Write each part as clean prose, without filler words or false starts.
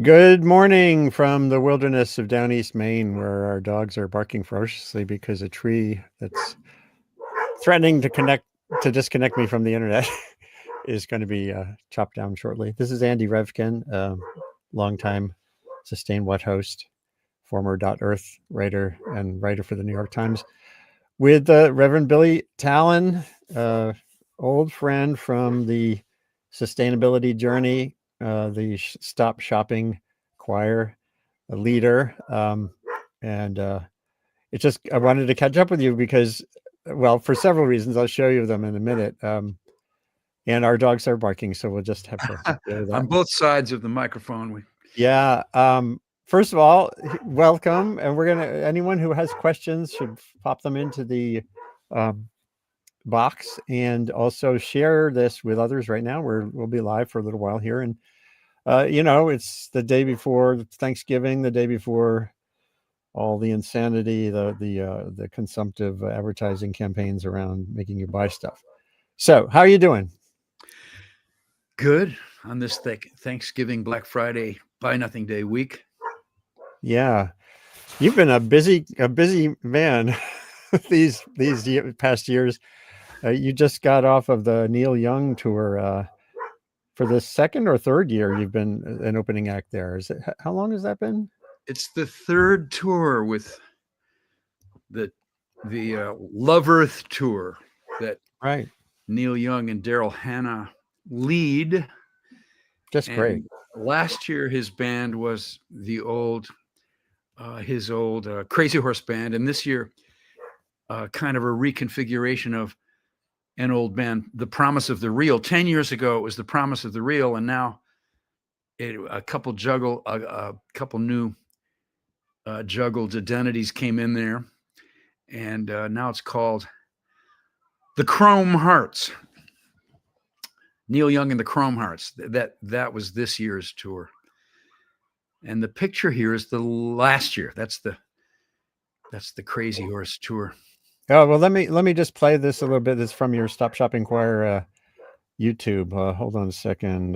Good morning from the wilderness of down East Maine, where our dogs are barking ferociously because a tree that's threatening to disconnect me from the internet is going to be chopped down shortly. This is Andy Revkin, longtime Sustain What host, former Earth writer and writer for the New York Times, with Reverend Billy Talen, old friend from the sustainability journey, the Stop Shopping Choir leader. And it just, I wanted to catch up with you because, well, for several reasons. I'll show you them in a minute. And our dogs are barking, so we'll just have to deal with that. On both sides of the microphone. Yeah. First of all, welcome. And anyone who has questions should pop them into the box, and also share this with others right now. We'll be live for a little while here. And, it's the day before Thanksgiving, the day before all the insanity, the consumptive advertising campaigns around making you buy stuff. So how are you doing? Good on this Thanksgiving, Black Friday, Buy Nothing Day week. Yeah, you've been a busy man these past years. You just got off of the Neil Young tour. For the second or third year, you've been an opening act there. How long has that been? It's the third tour with the Love Earth tour that Right. Neil Young and Daryl Hannah lead. Just great. Last year, his band was his old Crazy Horse band, and this year, kind of a reconfiguration of an old band, The Promise of the Real. 10 years ago, it was The Promise of the Real, and now a couple new juggled identities came in there, and now it's called the Chrome Hearts. Neil Young and the Chrome Hearts. That was this year's tour, and the picture here is the last year. That's the Crazy Horse tour. Oh, well, let me just play this a little bit. This is from your Stop Shopping Choir YouTube. Hold on a second.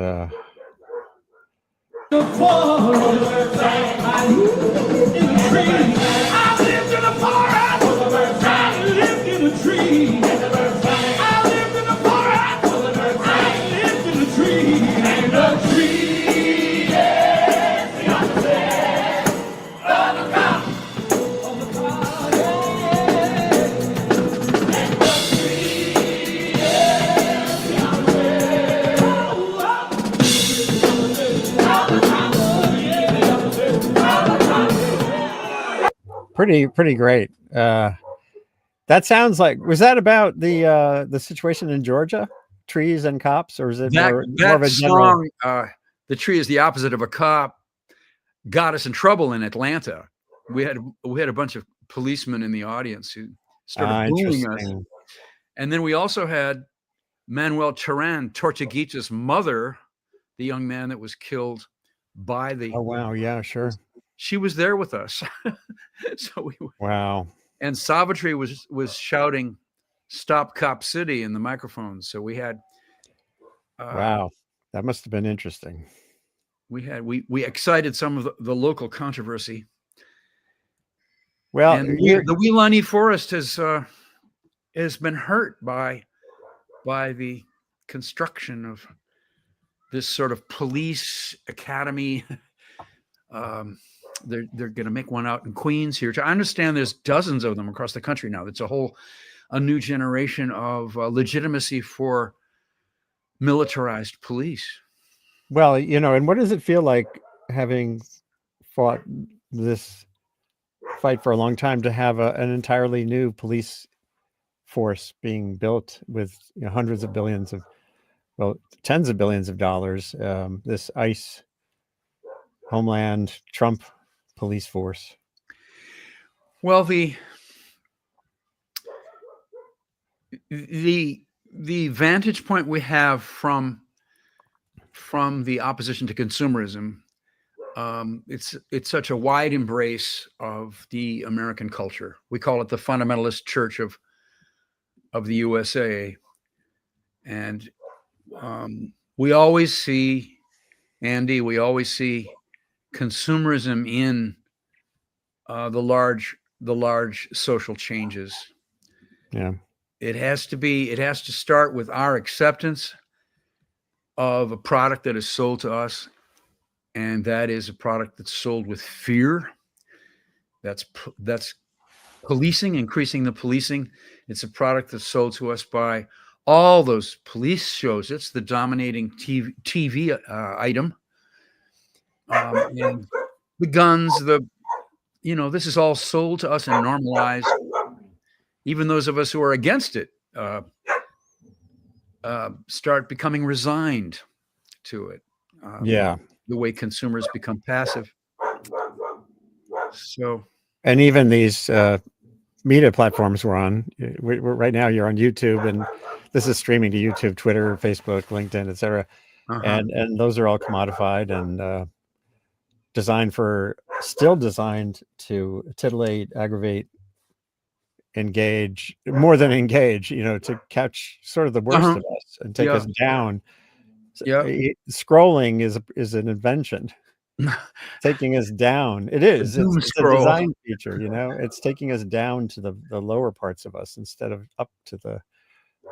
Pretty great. That sounds like, was that about the situation in Georgia, trees and cops, or is it more of a general? Song, the tree is the opposite of a cop, got us in trouble in Atlanta. We had a bunch of policemen in the audience who started booing us, and then we also had Manuel Turan, Tortuguita's mother, the young man that was killed by the. Oh wow, yeah, sure. She was there with us. So wow. And Savitri was shouting "Stop Cop City" in the microphone. So we had. Wow, that must have been interesting. We excited some of the local controversy. Well, and the Weelaunee Forest has been hurt by the construction of this sort of police academy. They're going to make one out in Queens here. I understand there's dozens of them across the country now. It's a new generation of legitimacy for militarized police. Well, and what does it feel like, having fought this fight for a long time, to have an entirely new police force being built with hundreds of billions of, tens of billions of dollars, this ICE, Homeland, Trump police force? Well, the vantage point we have from the opposition to consumerism, it's such a wide embrace of the American culture. We call it the fundamentalist church of the USA, and we always see, Andy, consumerism in the large social changes. Yeah. It has to start with our acceptance of a product that is sold to us, and that is a product that's sold with fear. That's policing, increasing the policing. It's a product that's sold to us by all those police shows. It's the dominating TV item. And the guns, this is all sold to us and normalized. Even those of us who are against it start becoming resigned to it. Yeah. The way consumers become passive. So, and even these media platforms we're on, right now you're on YouTube, and this is streaming to YouTube, Twitter, Facebook, LinkedIn, etc. And those are all commodified and still designed to titillate, aggravate, engage, more than engage, to catch sort of the worst of us and take us down. Yeah. Scrolling is an invention. Taking us down. It's a design feature, it's taking us down to the lower parts of us instead of up to the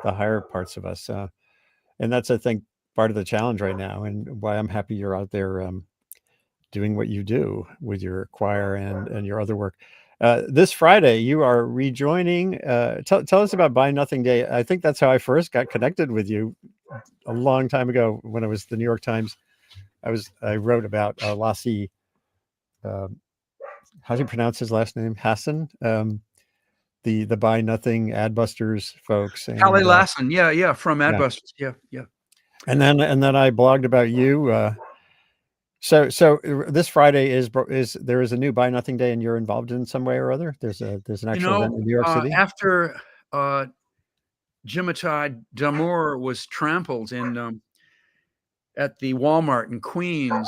higher parts of us. And that's, I think, part of the challenge right now, and why I'm happy you're out there doing what you do with your choir and your other work. This Friday, you are rejoining. Tell us about Buy Nothing Day. I think that's how I first got connected with you a long time ago when I was the New York Times. I wrote about Lassie. How do you pronounce his last name? Hassan. The Buy Nothing Adbusters folks. Hallie Lassen, yeah, from Adbusters, yeah. And then I blogged about you. So this Friday is there is a new Buy Nothing Day, and you're involved in some way or other. There's an actual event in New York City. After Jimitai Damour was trampled in at the Walmart in Queens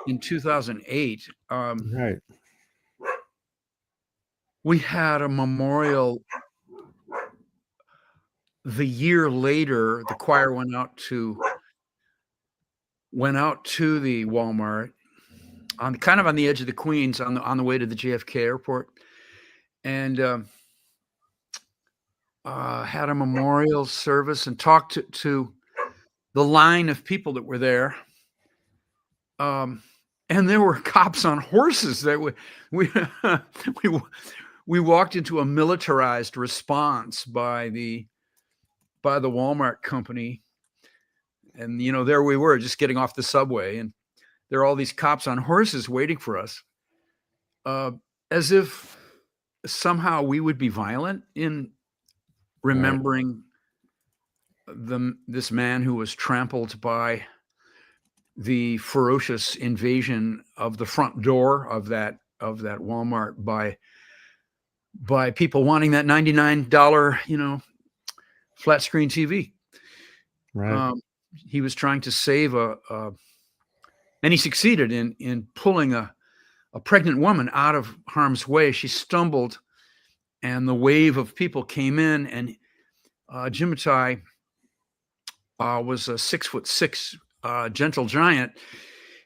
in 2008. Right. We had a memorial. The year later, the choir went out to the Walmart kind of on the edge of the Queens on the way to the JFK airport, and had a memorial service and talked to the line of people that were there. And there were cops on horses that we walked into a militarized response by the Walmart company. And, there we were just getting off the subway, and there are all these cops on horses waiting for us, as if somehow we would be violent in remembering this man who was trampled by the ferocious invasion of the front door of that Walmart by people wanting that $99, flat screen TV. Right. He was trying to save and he succeeded in pulling a pregnant woman out of harm's way. She stumbled, and the wave of people came in, and Jimitai was a 6'6" gentle giant.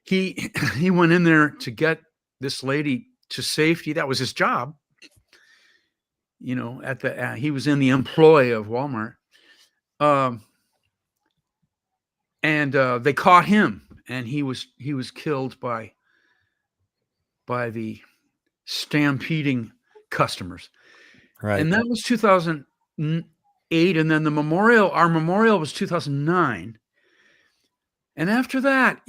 He went in there to get this lady to safety. That was his job. He was in the employ of Walmart. And they caught him, and he was killed by the stampeding customers. Right. And that was 2008. And then our memorial was 2009. And after that,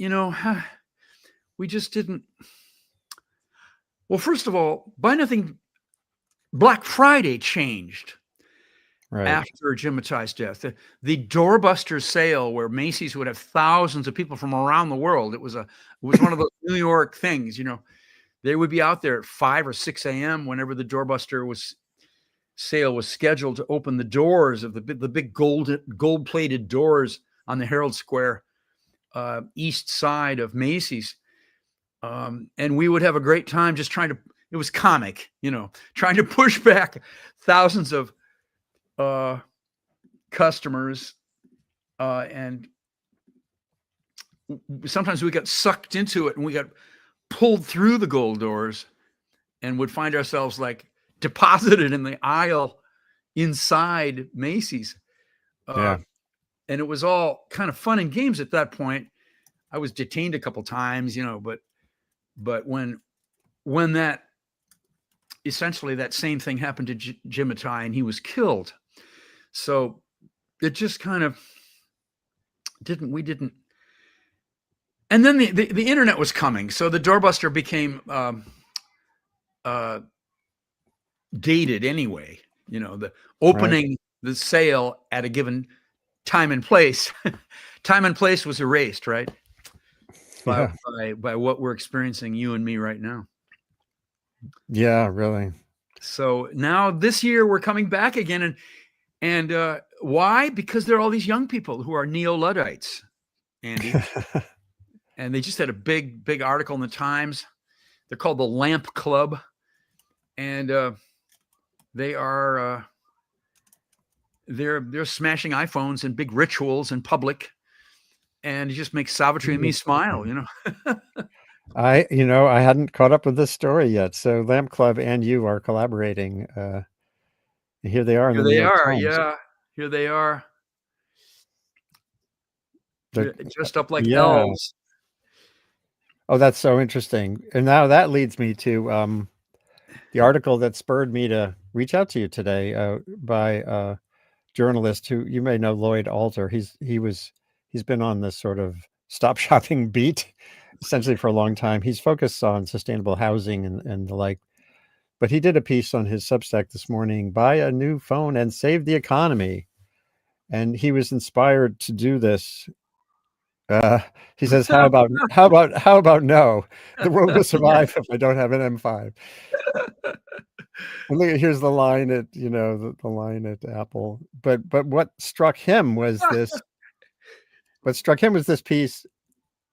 we just didn't. Well, first of all, Buy Nothing Black Friday changed. Right. After Jimitai's death, the doorbuster sale where Macy's would have thousands of people from around the world. It was one of those New York things, they would be out there at 5 or 6 a.m. whenever the doorbuster sale was scheduled to open the doors of the big gold plated doors on the Herald Square east side of Macy's. And we would have a great time just it was comic, trying to push back thousands of customers, and sometimes we got sucked into it, and we got pulled through the gold doors and would find ourselves like deposited in the aisle inside Macy's. Yeah. And it was all kind of fun and games at that point. I was detained a couple times, but when that essentially that same thing happened to Jim Attai and he was killed. So it just kind of didn't. And then the internet was coming. So the doorbuster became dated anyway, the opening the sale at a given time and place. Time and place was erased, right? By what we're experiencing, you and me right now. Yeah, really. So now this year we're coming back again. And why? Because there are all these young people who are neo-Luddites, Andy. And they just had a big article in the Times. They're called the Lamp Club. And they are they're smashing iPhones and big rituals in public. And it just makes Savitri and me smile, I hadn't caught up with this story yet. So Lamp Club and you are collaborating. Here they are in the New York Times. Yeah. Here they are. They're dressed up like Yeah. elves. Oh, that's so interesting. And now that leads me to the article that spurred me to reach out to you today by a journalist who you may know, Lloyd Alter. He's been on this sort of stop shopping beat essentially for a long time. He's focused on sustainable housing and the like. But he did a piece on his Substack this morning, buy a new phone and save the economy. And he was inspired to do this. He says, how about no? The world will survive if I don't have an M5. And look, here's the line at, the line at Apple. But what struck him was this. What struck him was this piece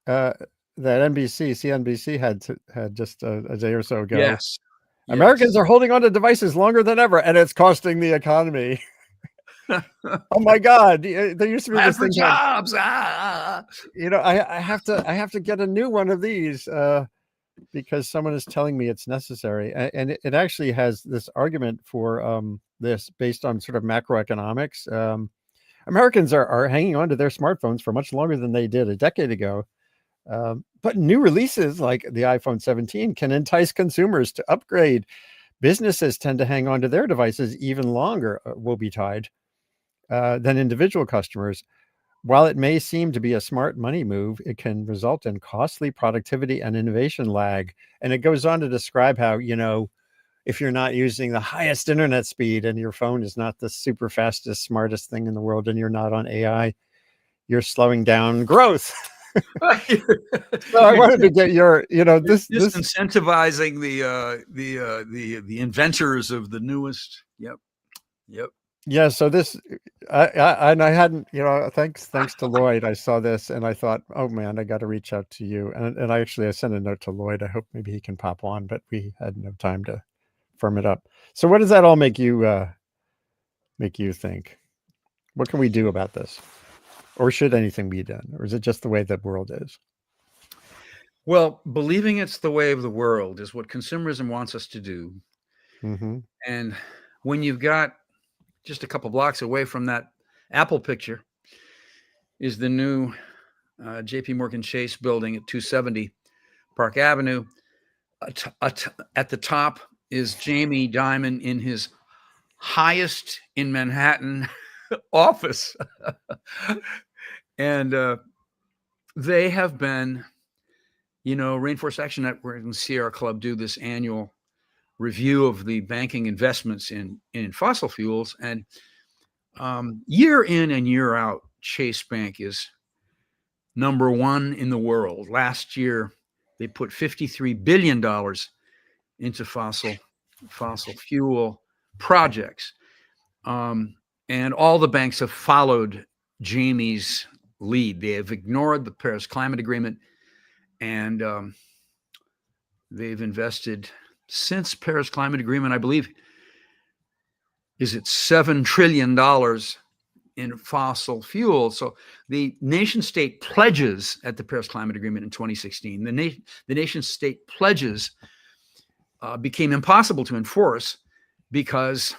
that CNBC had just a day or so ago. Yes. Americans are holding on to devices longer than ever, and it's costing the economy. Oh my God! There used to be this thing. Jobs. I have to get a new one of these because someone is telling me it's necessary, and it actually has this argument for this based on sort of macroeconomics. Americans are hanging on to their smartphones for much longer than they did a decade ago. But new releases like the iPhone 17 can entice consumers to upgrade. Businesses tend to hang on to their devices even longer, will be tied, than individual customers. While it may seem to be a smart money move, it can result in costly productivity and innovation lag. And it goes on to describe how, if you're not using the highest internet speed and your phone is not the super fastest, smartest thing in the world, and you're not on AI, you're slowing down growth. So I wanted to get your, this incentivizing the inventors of the newest. Yep. Yeah. So this, I hadn't, thanks to Lloyd, I saw this and I thought, oh man, I got to reach out to you. And I sent a note to Lloyd. I hope maybe he can pop on, but we had no time to firm it up. So what does that all make you think? What can we do about this? Or should anything be done? Or is it just the way the world is? Well, believing it's the way of the world is what consumerism wants us to do. Mm-hmm. And when you've got just a couple blocks away from that Apple picture is the new JP Morgan Chase building at 270 Park Avenue. At the top is Jamie Dimon in his highest in Manhattan office. And they have been, Rainforest Action Network and Sierra Club do this annual review of the banking investments in fossil fuels. And year in and year out, Chase Bank is number one in the world. Last year, they put $53 billion into fossil fuel projects. And all the banks have followed Jamie's lead. They have ignored the Paris Climate Agreement, and they've invested since Paris Climate Agreement, I believe, is it $7 trillion in fossil fuel. So the nation state pledges at the Paris Climate Agreement in 2016, the nation state pledges became impossible to enforce because,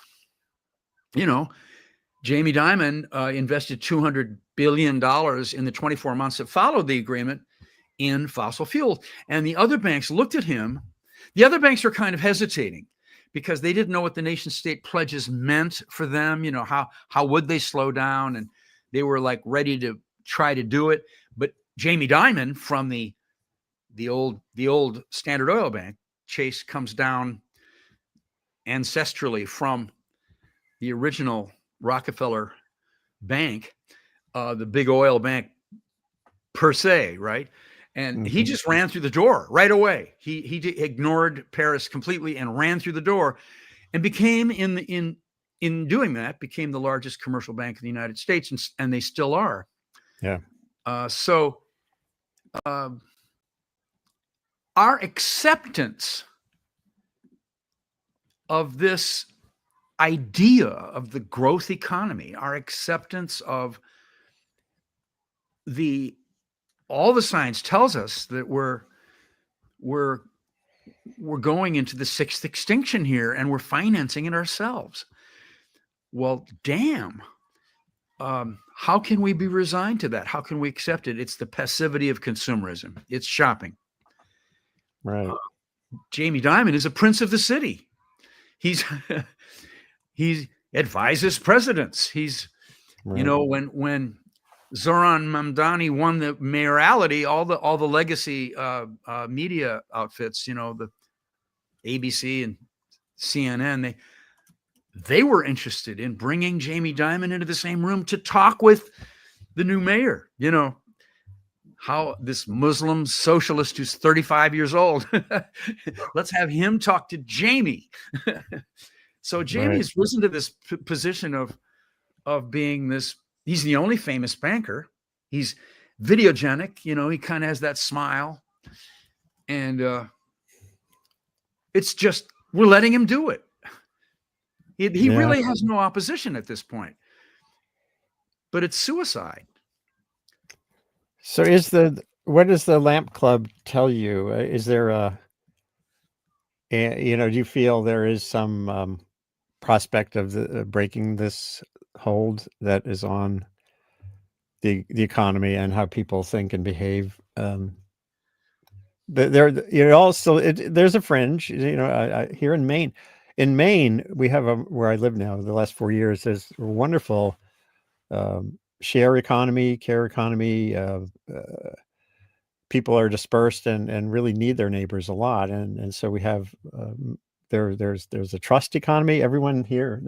Jamie Dimon invested $200 billion in the 24 months that followed the agreement in fossil fuel. And the other banks looked at him. The other banks were kind of hesitating because they didn't know what the nation state pledges meant for them. How would they slow down? And they were like ready to try to do it. But Jamie Dimon from the old Standard Oil Bank, Chase, comes down ancestrally from the original Rockefeller Bank, the big oil bank per se, right? And he just ran through the door right away. He ignored Paris completely and ran through the door, and became in doing that became the largest commercial bank in the United States, and they still are. Yeah. So our acceptance of this idea of the growth economy, our acceptance of all the science tells us that we're going into the sixth extinction here, and we're financing it ourselves. Well, damn. How can we be resigned to that? How can we accept it? It's the passivity of consumerism. It's shopping. Right. Jamie Dimon is a prince of the city. He advises presidents. He's, right. When Zoran Mamdani won the mayoralty, all the legacy media outfits, the ABC and CNN, they were interested in bringing Jamie Dimon into the same room to talk with the new mayor. How this Muslim socialist who's 35 years old, let's have him talk to Jamie. So Jamie has risen to this position of being this. He's the only famous banker. He's videogenic. He kind of has that smile, and it's just we're letting him do it. He really has no opposition at this point, but it's suicide. So what does the Lamp Club tell you? Is there do you feel there is some prospect of the breaking this hold that is on the economy and how people think and behave? There's a fringe, here in Maine. In Maine, we have where I live now, the last 4 years, there's a wonderful share economy, care economy. People are dispersed and really need their neighbors a lot. And so we have, there's a trust economy. Everyone here,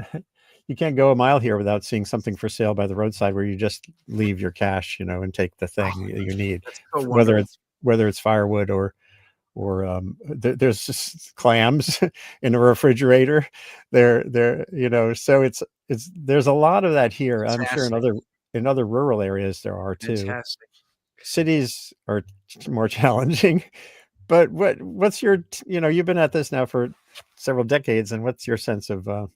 you can't go a mile here without seeing something for sale by the roadside where you just leave your cash, and take the thing you need, so whether it's firewood or there's just clams in a refrigerator there, so it's there's a lot of that here. Fantastic. I'm sure in other rural areas there are too. Fantastic. Cities are more challenging, but what's your, you've been at this now for several decades, and what's your sense of the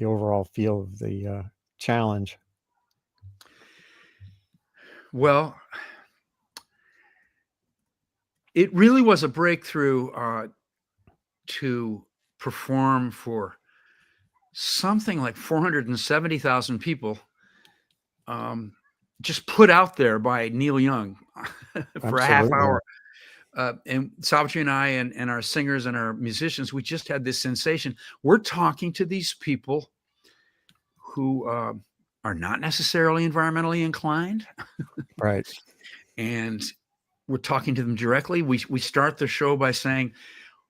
overall feel of the challenge? Well, it really was a breakthrough to perform for something like 470,000 people, just put out there by Neil Young for a half hour. And Savitri and I and our singers and our musicians, we just had this sensation. We're talking to these people who are not necessarily environmentally inclined. Right. And we're talking to them directly. We start the show by saying,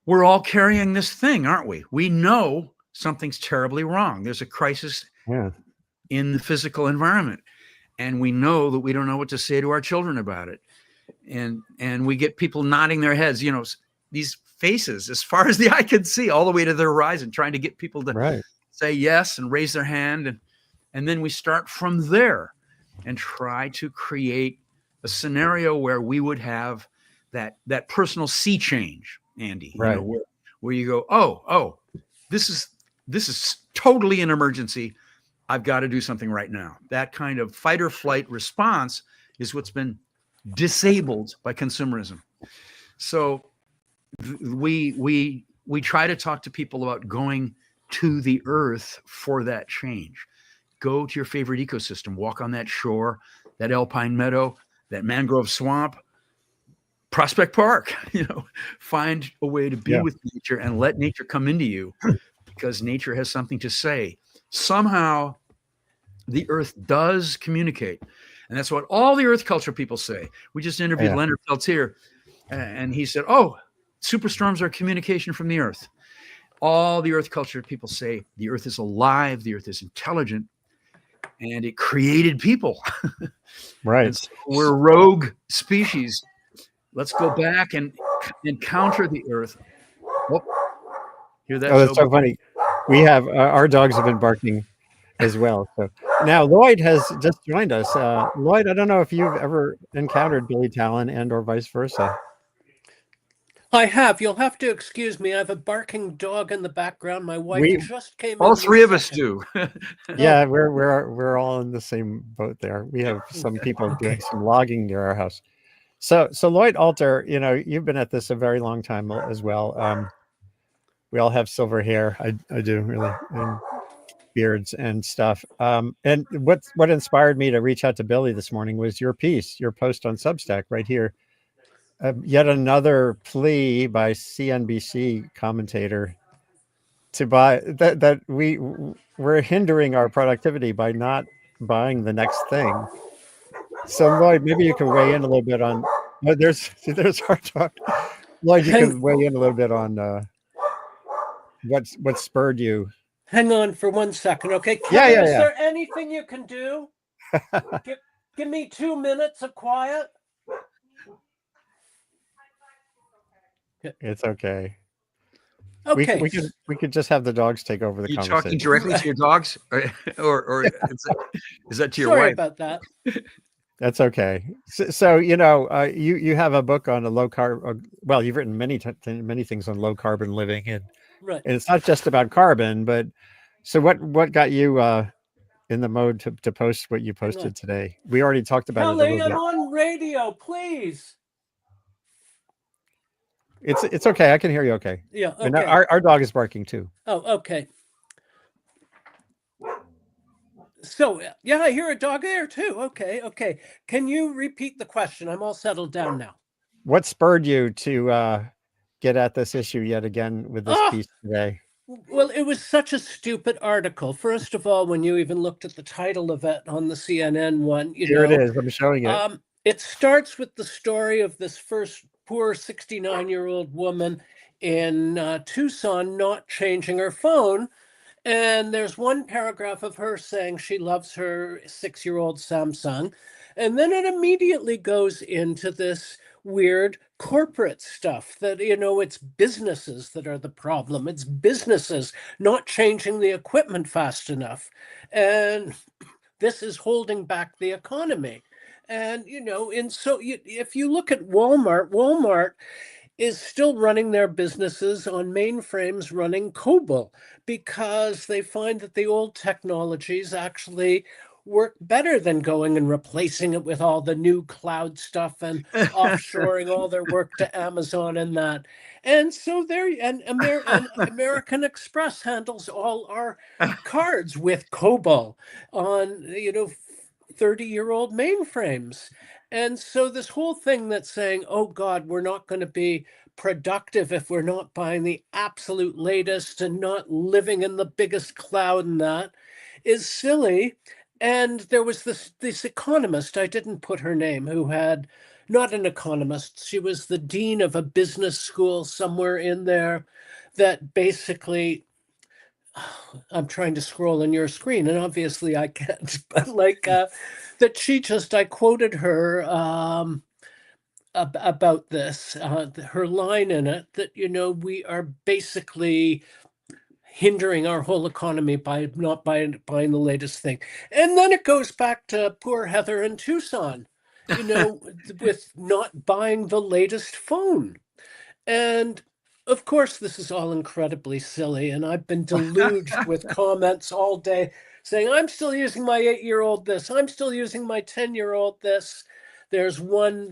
we're all carrying this thing, aren't we? We know something's terribly wrong. There's a crisis in the physical environment. And we know that we don't know what to say to our children about it. And we get people nodding their heads, these faces as far as the eye can see, all the way to the horizon, trying to get people to say yes and raise their hand. And then we start from there and try to create a scenario where we would have that personal sea change, Andy, where you go, oh, this is totally an emergency. I've got to do something right now. That kind of fight or flight response is what's been disabled by consumerism. So we try to talk to people about going to the earth for that change. Go to your favorite ecosystem, walk on that shore, that alpine meadow, that mangrove swamp, Prospect Park, find a way to be with nature and let nature come into you, because nature has something to say. Somehow the earth does communicate. And that's what all the earth culture people say. We just interviewed Leonard Peltier, and he said, oh, superstorms are communication from the earth. All the earth culture people say the earth is alive, the earth is intelligent, and it created people. Right. So we're rogue species. Let's go back and encounter the earth. Oh, hear that? Oh, that's so funny. We have our dogs have been barking as well. So now Lloyd has just joined us. Lloyd, I don't know if you've ever encountered Billy Talen and or vice versa. I have. You'll have to excuse me. I have a barking dog in the background. My wife just came in. All three of us do. Yeah, we're all in the same boat there. We have some people doing some logging near our house. So Lloyd Alter, you've been at this a very long time as well. We all have silver hair. I do really, and beards and stuff. And what inspired me to reach out to Billy this morning was your post on Substack right here. Yet another plea by CNBC commentator to buy that we're hindering our productivity by not buying the next thing. So Lloyd, maybe you can weigh in a little bit on. There's our talk. Lloyd, you can weigh in a little bit on what spurred you. Hang on for 1 second, okay? Kevin, is there anything you can do? Give me 2 minutes of quiet. It's okay. Okay. We could just have the dogs take over the conversation. Are you talking directly to your dogs, or is that to your wife? Sorry about that. That's okay. So you have a book on a low carb. Well, you've written many things on low carbon living, and it's not just about carbon. But so what got you in the mode to post what you posted today? We already talked about it a little bit. I'm on radio, please. It's okay. I can hear you okay. Yeah. Okay. And our dog is barking too. Oh, okay. So, yeah, I hear a dog there too. Okay. Can you repeat the question? I'm all settled down now. What spurred you to get at this issue yet again with this piece today? Well, it was such a stupid article. First of all, when you even looked at the title of it on the CNN one, Here it is. I'm showing it. It starts with the story of this first poor 69-year-old woman in Tucson not changing her phone. And there's one paragraph of her saying she loves her 6-year-old Samsung. And then it immediately goes into this weird corporate stuff that, it's businesses that are the problem. It's businesses not changing the equipment fast enough. And this is holding back the economy. And, if you look at Walmart is still running their businesses on mainframes running COBOL because they find that the old technologies actually work better than going and replacing it with all the new cloud stuff and offshoring all their work to Amazon and that. And so American Express handles all our cards with COBOL on, 30-year-old mainframes. And so this whole thing that's saying, oh God, we're not going to be productive if we're not buying the absolute latest and not living in the biggest cloud and that is silly. And there was this economist, I didn't put her name, who had, not an economist, she was the dean of a business school somewhere in there, that basically, I'm trying to scroll on your screen and obviously I can't, but that I quoted her about this, her line in it, that, we are basically hindering our whole economy by not buying the latest thing. And then it goes back to poor Heather in Tucson, with not buying the latest phone. And of course, this is all incredibly silly, and I've been deluged with comments all day saying, I'm still using my 8-year-old this, I'm still using my 10-year-old this. There's one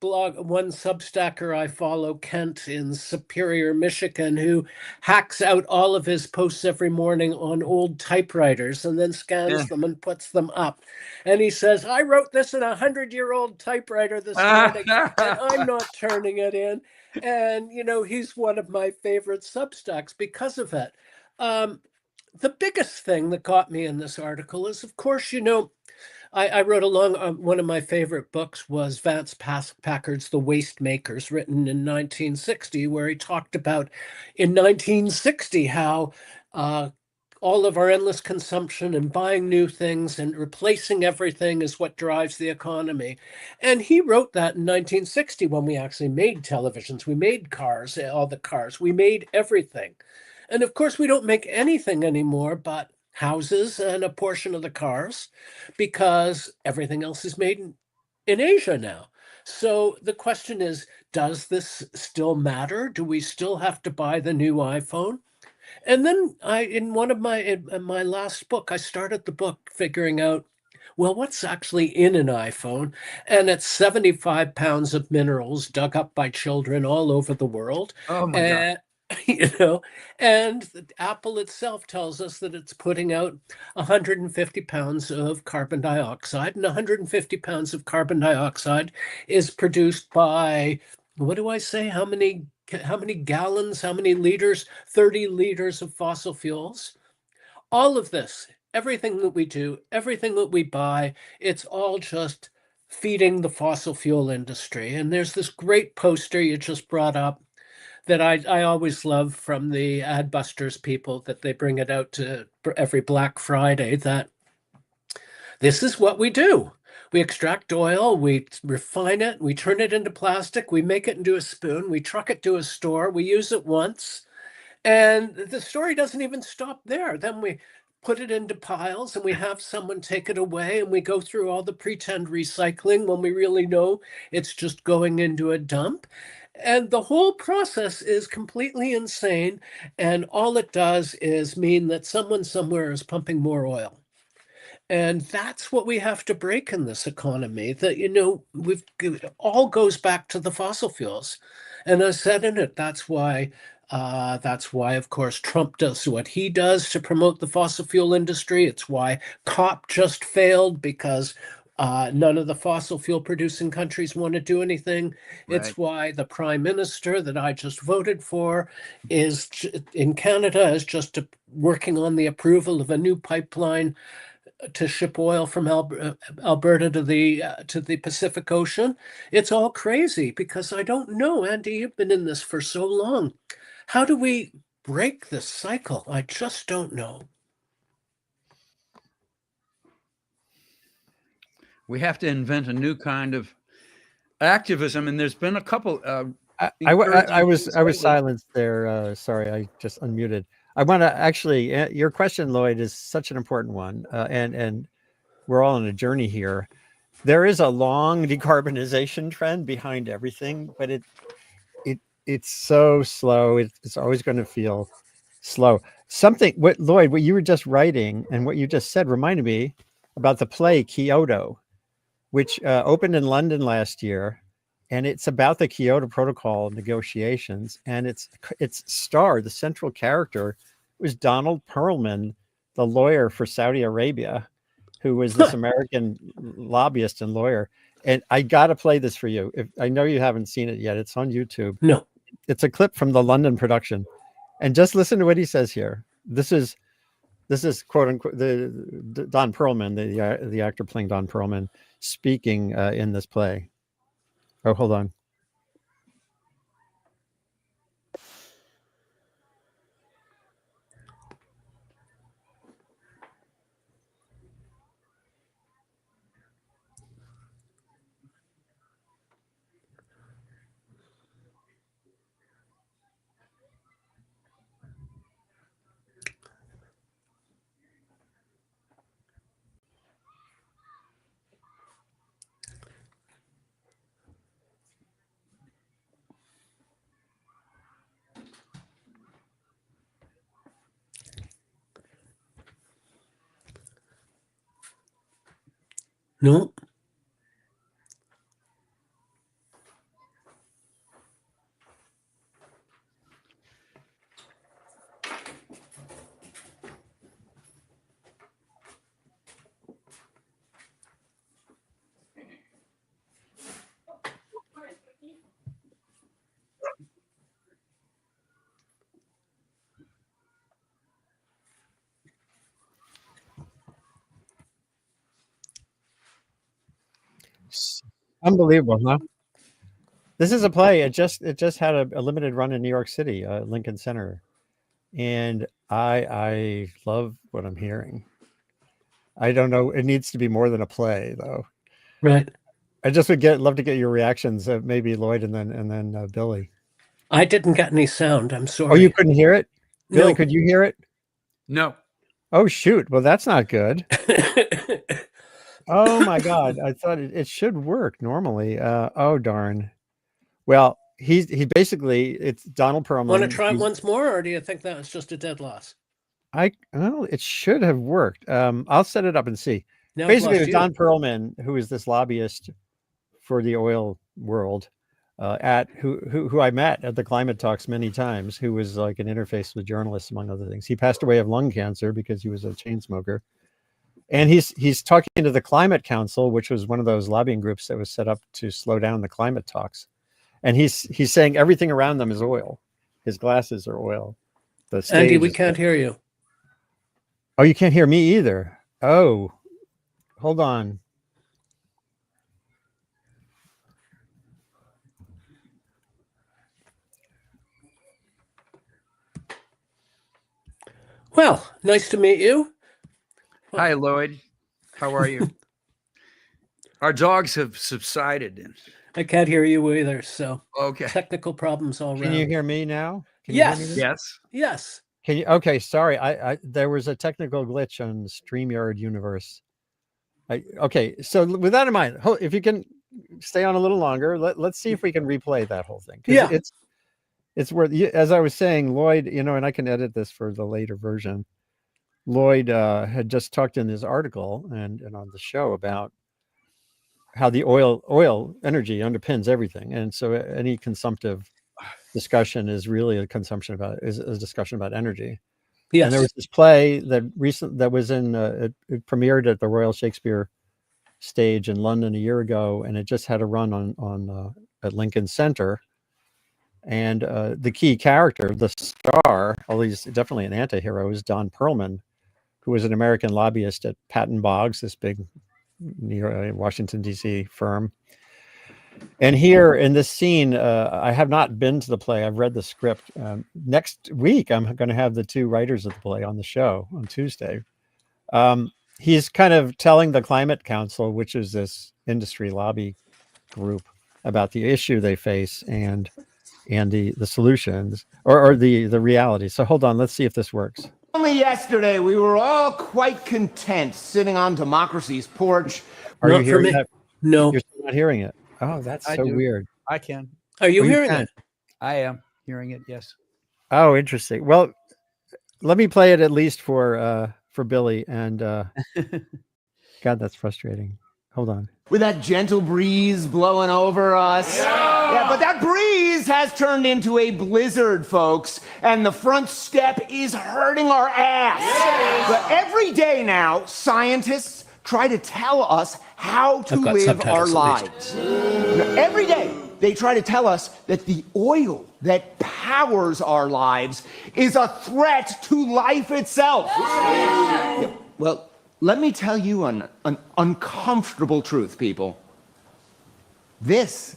blog, one Substacker I follow, Kent in Superior, Michigan, who hacks out all of his posts every morning on old typewriters and then scans them and puts them up. And he says, I wrote this in a 100-year-old typewriter this morning, and I'm not turning it in. And, he's one of my favorite Substacks because of it. The biggest thing that got me in this article is, of course, I wrote along, one of my favorite books was Vance Packard's The Waste Makers, written in 1960, where he talked about in 1960 how all of our endless consumption and buying new things and replacing everything is what drives the economy. And he wrote that in 1960 when we actually made televisions, we made cars, all the cars, we made everything. And of course, we don't make anything anymore but houses and a portion of the cars because everything else is made in Asia now. So the question is, does this still matter? Do we still have to buy the new iPhone? And then in my last book, I started the book figuring out, well, what's actually in an iPhone? And it's 75 pounds of minerals dug up by children all over the world. Oh my God. And, you know, and Apple itself tells us that it's putting out 150 pounds of carbon dioxide, and 150 pounds of carbon dioxide is produced by, what do I say? How many gallons, how many liters? 30 liters of fossil fuels. All of this, everything that we do, everything that we buy, it's all just feeding the fossil fuel industry. And there's this great poster you just brought up that I always love from the Adbusters people, that they bring it out to every Black Friday, that this is what we do. We extract oil, we refine it, we turn it into plastic, we make it into a spoon, we truck it to a store, we use it once, and the story doesn't even stop there. Then we put it into piles and we have someone take it away, and we go through all the pretend recycling when we really know it's just going into a dump. And the whole process is completely insane. And all it does is mean that someone somewhere is pumping more oil. And that's what we have to break in this economy, that, it all goes back to the fossil fuels. And I said in it, that's why, of course, Trump does what he does to promote the fossil fuel industry. It's why COP just failed, because none of the fossil fuel producing countries want to do anything. Right. It's why the prime minister that I just voted for is in Canada is just working on the approval of a new pipeline to ship oil from Alberta to the Pacific Ocean. It's all crazy, because I don't know, Andy, you've been in this for so long. How do we break this cycle? I just don't know. We have to invent a new kind of activism, and there's been a couple. I was silenced there. Sorry, I just unmuted. I want to actually, your question, Lloyd, is such an important one, and we're all on a journey here. There is a long decarbonization trend behind everything, but it's so slow. It's always going to feel slow. Lloyd, what you were just writing and what you just said reminded me about the play Kyoto, which opened in London last year. And it's about the Kyoto Protocol negotiations. And its star, the central character, was Donald Perlman, the lawyer for Saudi Arabia, who was this American lobbyist and lawyer. And I got to play this for you. I know you haven't seen it yet. It's on YouTube. No. It's a clip from the London production. And just listen to what he says here. This is quote unquote the Don Perlman, the actor playing Don Perlman, speaking in this play. Oh, hold on. No. Unbelievable, huh? This is a play. It just had a limited run in New York City, Lincoln Center, and I love what I'm hearing. I don't know. It needs to be more than a play, though. Right. I just would love to get your reactions, maybe Lloyd and then Billy. I didn't get any sound. I'm Oh, you sorry. couldn't hear it, Billy? No. Could you hear it? No. Oh shoot! Well, that's not good. Oh my God! I thought it should work normally. Oh darn. Well, he basically it's Donald Want Perlman. to try it once more, or do you think that was just a dead loss? Well, it should have worked. I'll set it up and see. Now I've Basically, it lost was you. Don Perlman, who is this lobbyist for the oil world, who I met at the climate talks many times, who was like an interface with journalists, among other things. He passed away of lung cancer because he was a chain smoker. And he's talking to the Climate Council, which was one of those lobbying groups that was set up to slow down the climate talks. And he's saying everything around them is oil. His glasses are oil. The stage Andy, we is can't oil. hear you. Oh, you can't hear me either. Oh, hold on. Well, nice to meet you. Hi, Lloyd. How are you? Our dogs have subsided. I can't hear you either, so Okay. technical problems all Can around. you hear me now? Can you hear me Yes. now? Yes. Yes. Can you? Okay, sorry. I there was a technical glitch on StreamYard Universe. Okay, so with that in mind, if you can stay on a little longer, let's see if we can replay that whole thing. 'Cause Yeah. it's worth. As I was saying, Lloyd, and I can edit this for the later version. Lloyd had just talked in his article and on the show about how the oil energy underpins everything, and so any consumptive discussion is really a discussion about energy. Yes. And there was this play that was in it premiered at the Royal Shakespeare stage in London a year ago, and it just had a run on at Lincoln Center. And the key character, the star, although he's definitely an anti-hero, is Don Perlman, who was an American lobbyist at Patton Boggs, this big Washington D.C. firm. And here in this scene, I have not been to the play. I've read the script. Next week, I'm going to have the two writers of the play on the show on Tuesday. He's kind of telling the Climate Council, which is this industry lobby group, about the issue they face and the solutions or the reality. So hold on, let's see if this works. Only yesterday, we were all quite content sitting on democracy's porch. Are Not you for hearing me. that? No. You're still not hearing it. Oh, that's I so do. weird. I can. Are you Oh, you hearing can. it? I am hearing it. Yes. Oh, interesting. Well, let me play it at least for Billy. And God, that's frustrating. Hold on. With that gentle breeze blowing over us. Yeah, but that breeze has turned into a blizzard, folks, and the front step is hurting our ass. But every day now, scientists try to tell us how to I've got live our subtitles at lives. Every day, they try to tell us that the oil that powers our lives is a threat to life itself. Yeah, well, let me tell you an uncomfortable truth, people. This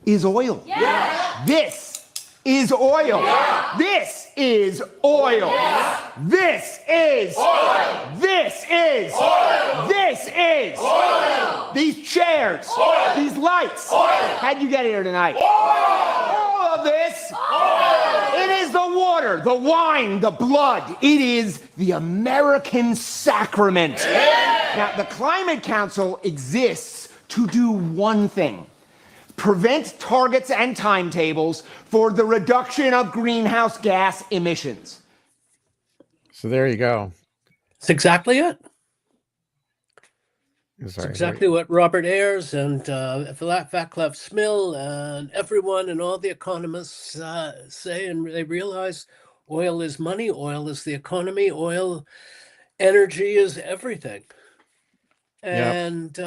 is oil. Yeah. This is oil. Yeah. This is oil. Yeah. This is oil. This is oil. This is oil. These chairs, oil. These lights. Oil. How'd you get here tonight? Oil. All of this. Oil. It is the water, the wine, the blood. It is the American sacrament. Yeah. Now, the Climate Council exists to do one thing: prevent targets and timetables for the reduction of greenhouse gas emissions. So there you go. That's exactly it. It's Sorry. exactly what Robert Ayers and Vaclav Smil and everyone and all the economists say, and they realize oil is money, oil is the economy, oil, energy is everything. Yeah. And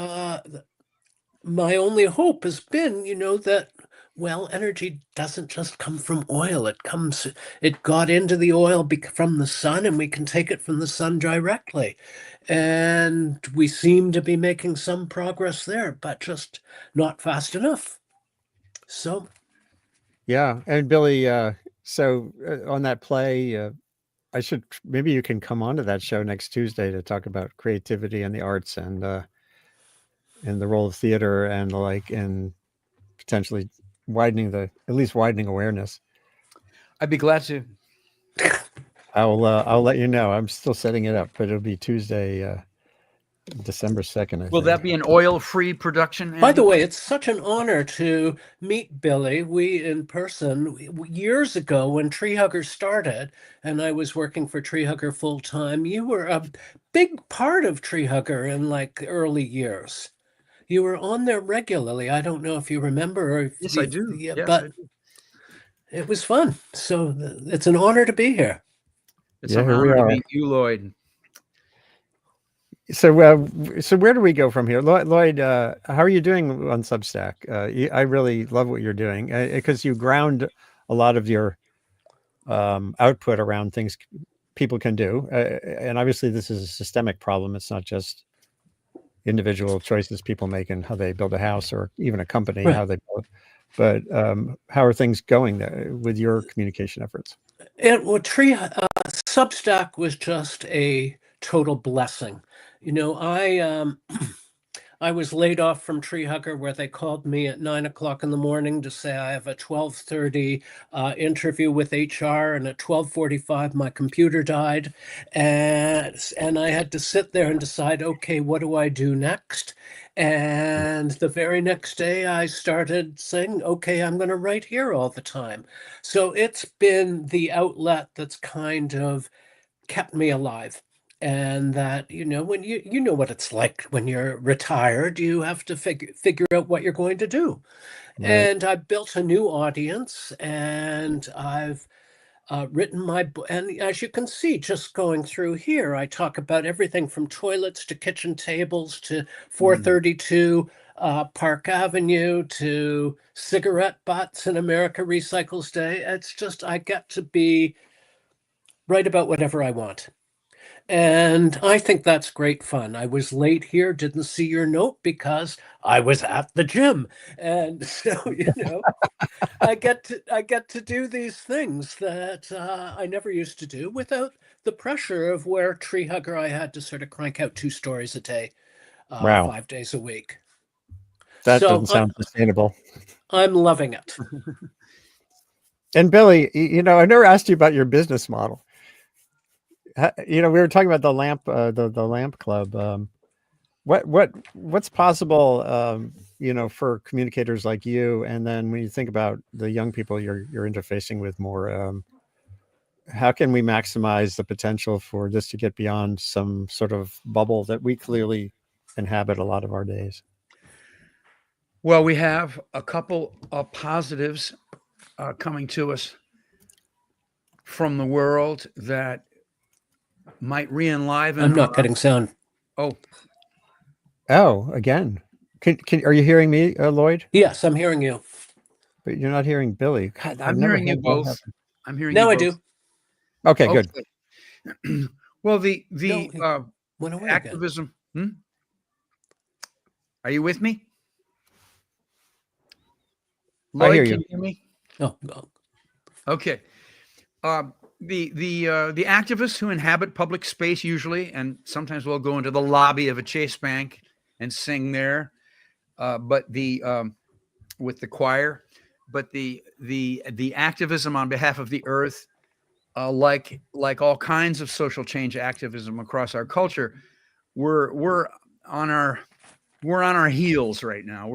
my only hope has been, that, well, energy doesn't just come from oil. It got into the oil from the sun, and we can take it from the sun directly. And we seem to be making some progress there, but just not fast enough. So, Yeah. And Billy, so on that play, maybe you can come onto that show next Tuesday to talk about creativity and the arts and the role of theater and the like, and potentially at least widening awareness. I'd be glad to. I'll let you know. I'm still setting it up, but it'll be Tuesday, December 2nd, I Will think. that be an oil-free production, Andy? by the way, it's such an honor to meet Billy. We in person years ago when Tree Hugger started, and I was working for Tree Hugger full time. You were a big part of Tree Hugger in like early years. You were on there regularly. I don't know if you remember or if Yes, I do. yeah, Yes, but I do. it was fun. So it's an honor to be here. It's Yeah, an here we honor to are. meet you, Lloyd. So where do we go from here? Lloyd, how are you doing on Substack? I really love what you're doing because you ground a lot of your output around things people can do. And obviously this is a systemic problem. It's not just individual choices people make in how they build a house or even a company, Right. how they build it. But how are things going there with your communication efforts? Substack was just a total blessing. I was laid off from Tree Hugger, where they called me at 9 o'clock in the morning to say I have a 12:30 interview with HR, and at 12:45 my computer died, and I had to sit there and decide, okay, what do I do next? And the very next day I started saying, okay, I'm going to write here all the time. So it's been the outlet that's kind of kept me alive. And that, when you know what it's like when you're retired, you have to figure out what you're going to do. Right. And I built a new audience, and I've written my book. And as you can see, just going through here, I talk about everything from toilets to kitchen tables to 432 Park Avenue to cigarette butts and America Recycles Day. It's just, I get to write about whatever I want. And I think that's great fun. I was late here, didn't see your note because I was at the gym. And so, I get to do these things that I never used to do without the pressure of where Tree Hugger I had to sort of crank out 2 stories a day, Wow. 5 days a week. That So doesn't sound sustainable. I'm loving it. And Billy, I never asked you about your business model. We were talking about the lamp club. What's possible, for communicators like you? And then when you think about the young people you're interfacing with more, how can we maximize the potential for this to get beyond some sort of bubble that we clearly inhabit a lot of our days? Well, we have a couple of positives coming to us from the world that might re-enliven. I'm not getting sound. Oh, again. Are you hearing me, Lloyd? Yes, I'm hearing you. But you're not hearing Billy. God, I'm hearing you both. I'm hearing Now you I both. do. Okay, good. Well, the No, went away again. activism. Are you with me? Lloyd, I hear can you. you hear me? Oh, no. Okay. The activists who inhabit public space usually, and sometimes we'll go into the lobby of a Chase Bank and sing there, but with the choir, but the activism on behalf of the earth, like all kinds of social change activism across our culture, we're on our heels right now.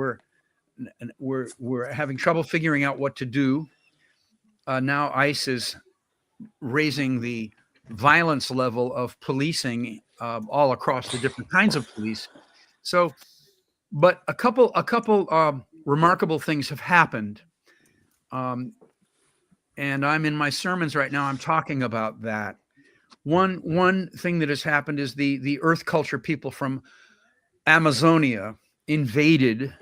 We're having trouble figuring out what to do. Now ICE is raising the violence level of policing all across the different kinds of police. So, but a couple remarkable things have happened. And I'm in my sermons right now, I'm talking about that. One thing that has happened is the earth culture people from Amazonia invaded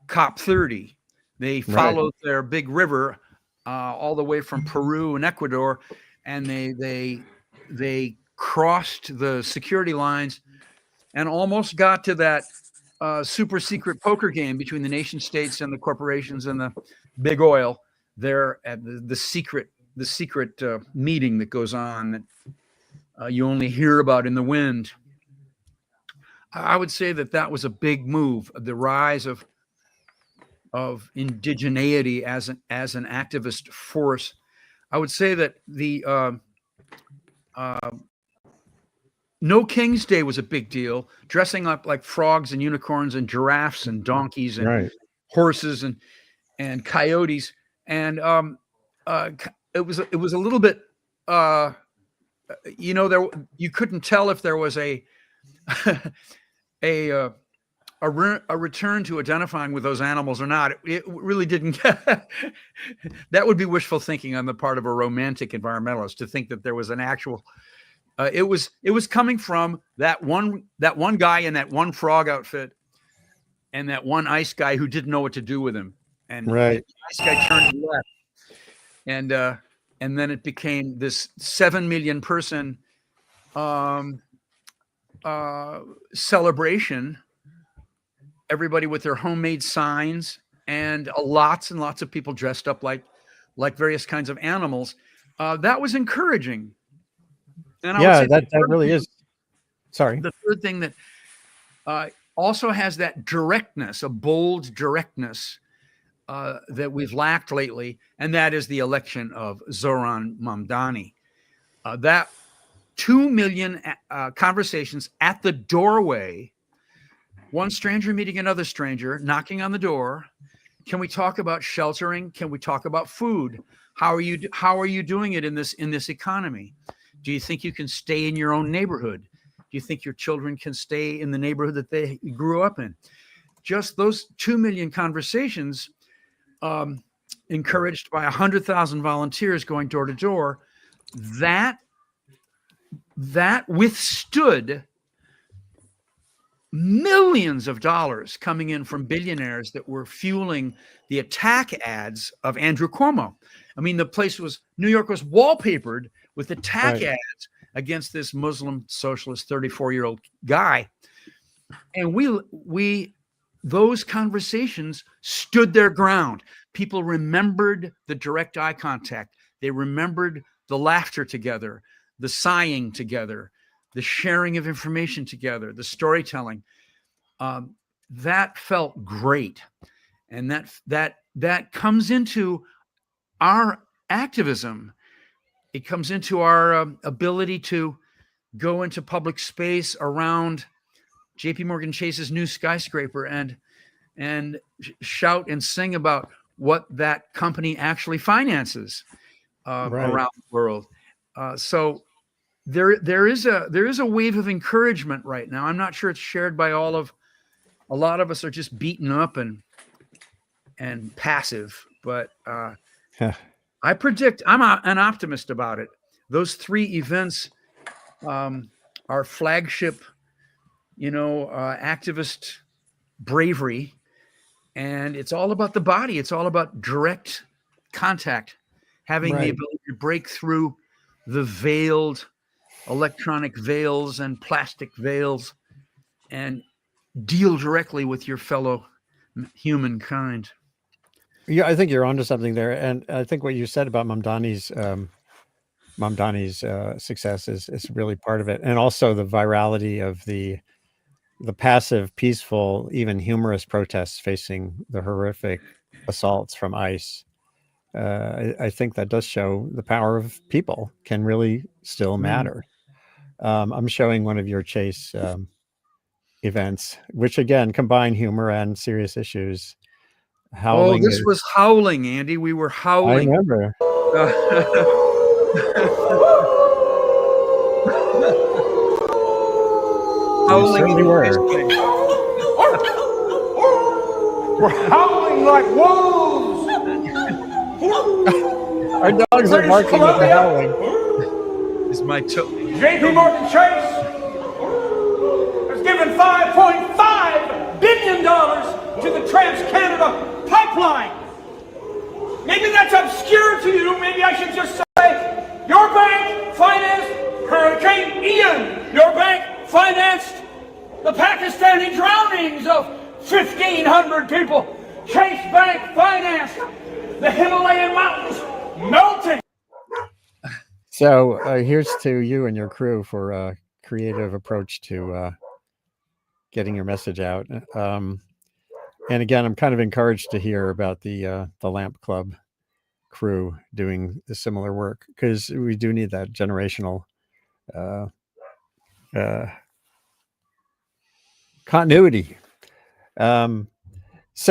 COP 30. They followed their big river all the way from Peru and Ecuador, and they crossed the security lines and almost got to that super secret poker game between the nation states and the corporations and the big oil there at the secret meeting that goes on that you only hear about in the wind. I would say that was a big move, the rise of indigeneity as an activist force. I would say that the No King's Day was a big deal, dressing up like frogs and unicorns and giraffes and donkeys and horses and coyotes. And it was a little bit, you couldn't tell if there was a return to identifying with those animals or not. It really didn't. That would be wishful thinking on the part of a romantic environmentalist to think that there was an actual. It was coming from that one guy in that one frog outfit and that one ice guy who didn't know what to do with him. And the ice guy turned left, and then it became this 7 million person celebration. Everybody with their homemade signs and lots and lots of people dressed up like various kinds of animals. That was encouraging. And that really is. Sorry. The third thing that also has that directness, a bold directness that we've lacked lately, and that is the election of Zoran Mamdani. That 2 million conversations at the doorway, one stranger meeting another stranger, knocking on the door. Can we talk about sheltering? Can we talk about food? How are you doing it in this economy? Do you think you can stay in your own neighborhood? Do you think your children can stay in the neighborhood that they grew up in? Just those 2 million conversations, encouraged by 100,000 volunteers going door to door, that withstood millions of dollars coming in from billionaires that were fueling the attack ads of Andrew Cuomo. I mean, New York was wallpapered with attack ads against this Muslim socialist 34-year-old guy. And those conversations stood their ground. People remembered the direct eye contact. They remembered the laughter together, the sighing together, the sharing of information together, the storytelling. That felt great. And that comes into our activism. It comes into our ability to go into public space around JP Morgan Chase's new skyscraper and shout and sing about what that company actually finances around the world. So there is a wave of encouragement right now. I'm not sure it's shared by a lot of us are just beaten up and passive, but I predict, I'm an optimist about it. Those 3 events are flagship, activist bravery. And it's all about the body. It's all about direct contact, having the ability to break through the veiled electronic veils and plastic veils and deal directly with your fellow humankind. Yeah, I think you're onto something there, and I think what you said about Mamdani's success is really part of it, and also the virality of the passive, peaceful, even humorous protests facing the horrific assaults from ICE. I think that does show the power of people can really still matter. I'm showing one of your Chase events, which again combine humor and serious issues. Howling. Oh, this was howling, Andy. We were howling. I remember. Howling. We were. We're howling like wolves. Our dogs are barking at the howling. Is my toe? JP Morgan Chase has given $5.5 billion to the Trans-Canada Pipeline. Maybe that's obscure to you. Maybe I should just say, your bank financed Hurricane Ian. Your bank financed the Pakistani drownings of 1,500 people. Chase Bank financed the Himalayan mountains melting. So here's to you and your crew for a creative approach to getting your message out. And again, I'm kind of encouraged to hear about the Lamp Club crew doing the similar work, because we do need that generational continuity. So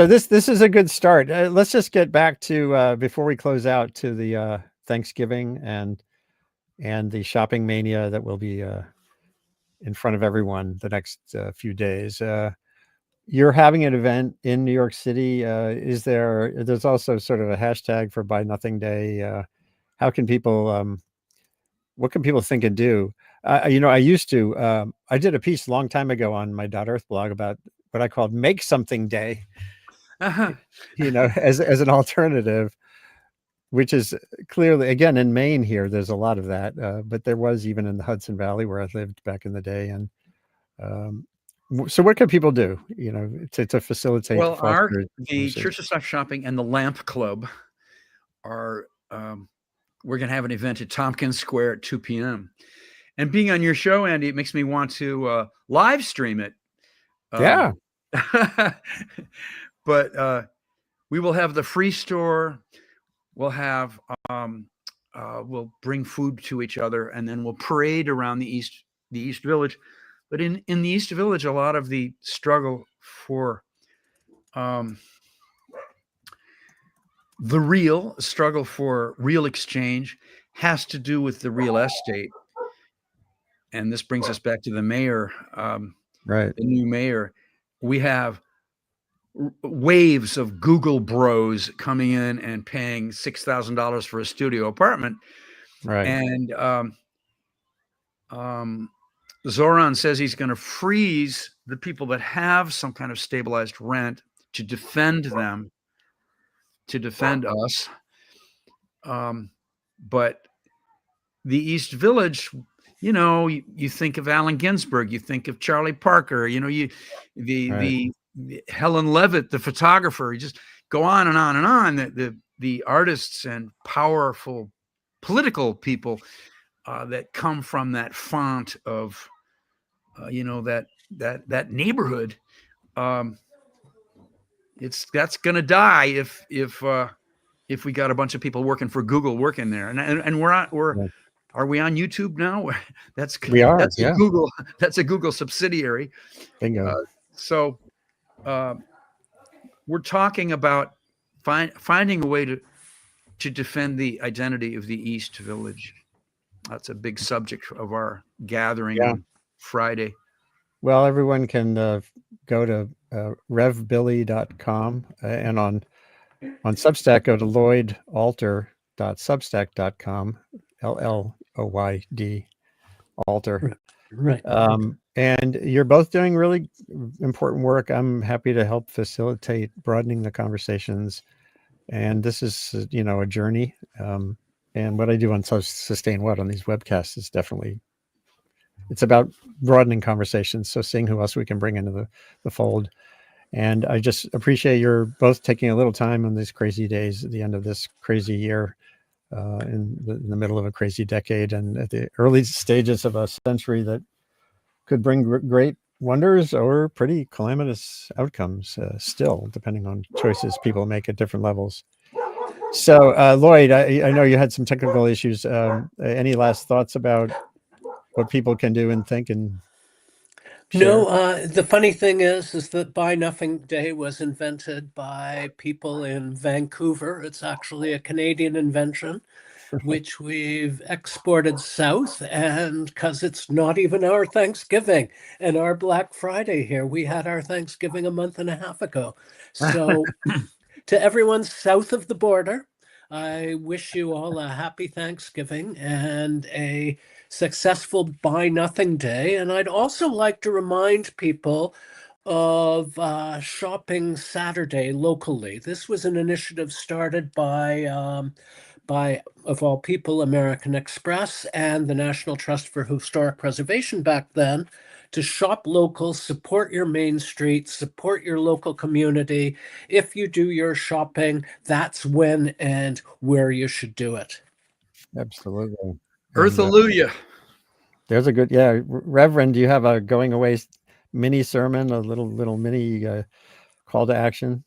this is a good start. Let's just get back to before we close out to the Thanksgiving and the shopping mania that will be in front of everyone the next few days. You're having an event in New York City. There's also sort of a hashtag for Buy Nothing Day. How can people, what can people think and do? I used to, I did a piece a long time ago on my .earth blog about what I called Make Something Day, as an alternative, which is clearly, again, in Maine here, there's a lot of that, but there was even in the Hudson Valley where I lived back in the day. And so what can people do, to facilitate? Well, the Church of Stop Shopping and the Lamp Club are, we're going to have an event at Tompkins Square at 2 p.m. And being on your show, Andy, it makes me want to live stream it. Yeah. But we will have the free store. We'll have, we'll bring food to each other, and then we'll parade around the East Village. But in the East Village, a lot of the struggle for the struggle for real exchange has to do with the real estate. And this brings us back to the mayor, right? The new mayor. We have waves of Google bros coming in and paying $6,000 for a studio apartment. Right. And Zoran says he's going to freeze the people that have some kind of stabilized rent to defend them, to defend us. But the East Village, you think of Allen Ginsberg, you think of Charlie Parker, the Helen Levitt, the photographer, you just go on and on and on. The artists and powerful political people that come from that font of, that neighborhood. That's going to die if we got a bunch of people working for Google working there, and are we on YouTube now? We are. That's a Google. That's a Google subsidiary. Bingo. So we're talking about finding a way to defend the identity of the East Village. That's a big subject of our gathering on Friday. Well, everyone can go to revbilly.com and on Substack, go to lloydalter.substack.com, LLOYD, alter. Right. And you're both doing really important work. I'm happy to help facilitate broadening the conversations. And this is, a journey. And what I do on Sustain What on these webcasts is definitely, it's about broadening conversations. So seeing who else we can bring into the fold. And I just appreciate you're both taking a little time on these crazy days at the end of this crazy year, in the middle of a crazy decade, and at the early stages of a century that could bring great wonders or pretty calamitous outcomes, still, depending on choices people make at different levels. So, Lloyd, I know you had some technical issues. Any last thoughts about what people can do and think and share? No, the funny thing is that Buy Nothing Day was invented by people in Vancouver. It's actually a Canadian invention. which we've exported south. And because it's not even our Thanksgiving and our Black Friday here, we had our Thanksgiving a month and a half ago. So to everyone south of the border, I wish you all a happy Thanksgiving and a successful Buy Nothing Day. And I'd also like to remind people of Shopping Saturday locally. This was an initiative started by, of all people, American Express and the National Trust for Historic Preservation back then, to shop local, support your main street, support your local community. If you do your shopping, that's when and where you should do it. Absolutely. And, Earthalluia. there's a good, yeah. Reverend, do you have a going away mini sermon, a little mini call to action?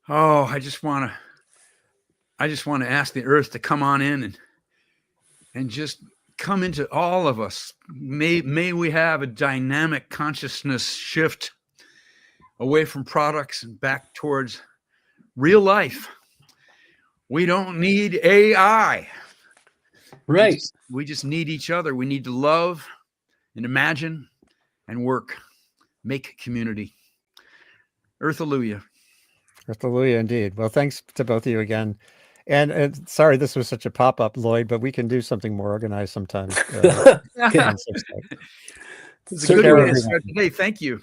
Oh, I just want to ask the earth to come on in and just come into all of us. May we have a dynamic consciousness shift away from products and back towards real life. We don't need AI. Right. We just need each other. We need to love and imagine and work, make community. Earthalluia. Earthalluia, indeed. Well, thanks to both of you again. And sorry, this was such a pop-up, Lloyd, but we can do something more organized sometime. Okay. On Substack. It's a good way to start today. Thank you.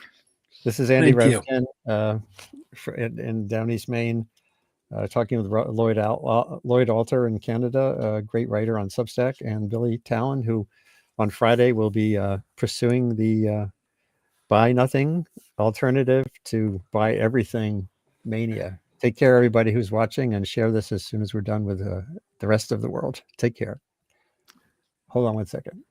This is Andy Thank you. Revkin in Down East Maine, talking with Lloyd Alter in Canada, a great writer on Substack, and Billy Talen, who on Friday will be pursuing the Buy Nothing alternative to Buy Everything mania. Take care, everybody who's watching, and share this as soon as we're done with the rest of the world. Take care. Hold on one second.